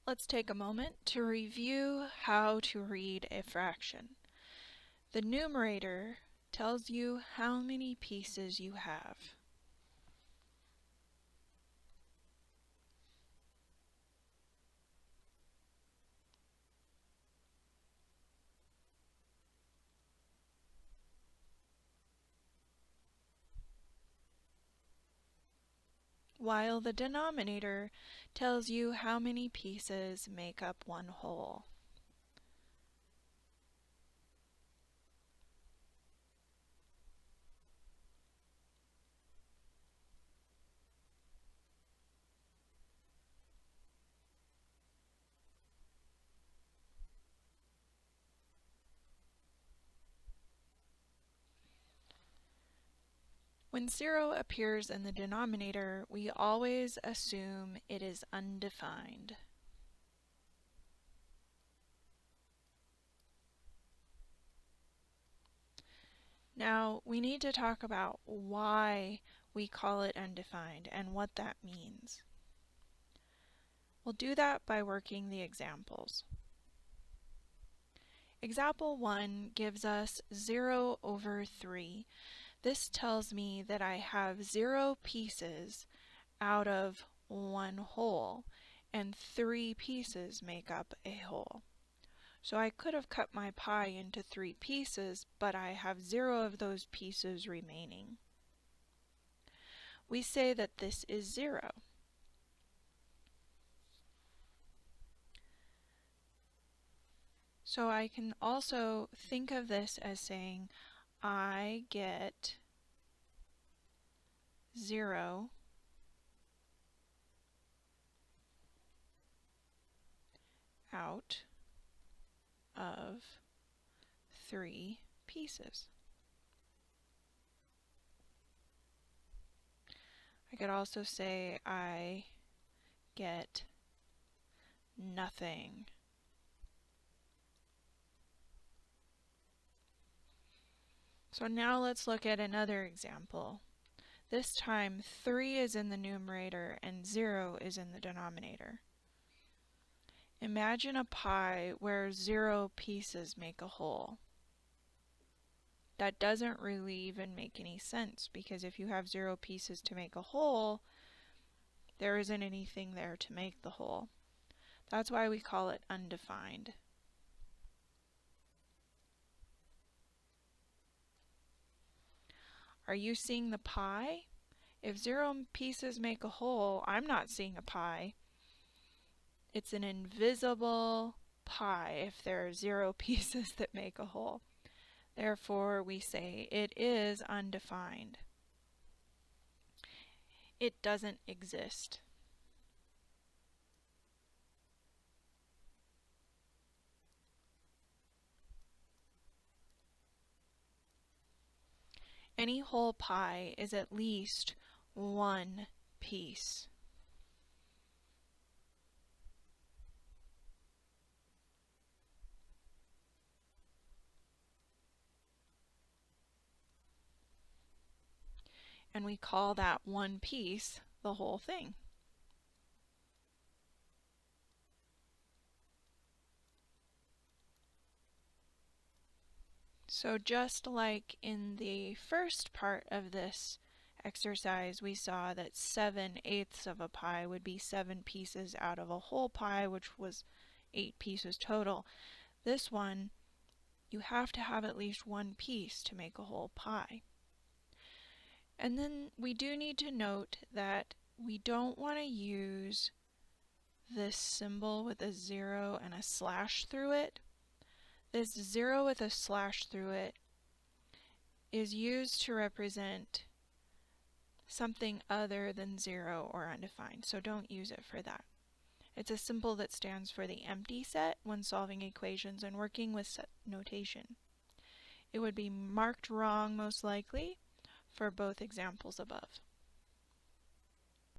Let's take a moment to review how to read a fraction. The numerator tells you how many pieces you have. While the denominator tells you how many pieces make up one whole. When 0 appears in the denominator, we always assume it is undefined. Now, we need to talk about why we call it undefined and what that means. We'll do that by working the examples. Example 1 gives us 0 over 3. This tells me that I have 0 pieces out of one whole, and 3 pieces make up a whole. So I could have cut my pie into 3 pieces, but I have 0 of those pieces remaining. We say that this is 0. So I can also think of this as saying I get 0 out of 3 pieces. I could also say I get nothing. So now let's look at another example. This time 3 is in the numerator and 0 is in the denominator. Imagine a pie where 0 pieces make a whole. That doesn't really even make any sense, because if you have 0 pieces to make a whole, there isn't anything there to make the whole. That's why we call it undefined. Are you seeing the pie? If 0 pieces make a whole, I'm not seeing a pie. It's an invisible pie if there are 0 pieces that make a whole. Therefore, we say it is undefined. It doesn't exist. Any whole pie is at least 1 piece. And we call that one piece the whole thing. So just like in the first part of this exercise, we saw that 7/8 of a pie would be 7 pieces out of a whole pie, which was 8 pieces total. This one, you have to have at least 1 piece to make a whole pie. And then we do need to note that we don't want to use this symbol with a 0 and a slash through it. This 0 with a slash through it is used to represent something other than 0 or undefined, so don't use it for that. It's a symbol that stands for the empty set when solving equations and working with set notation. It would be marked wrong most likely for both examples above.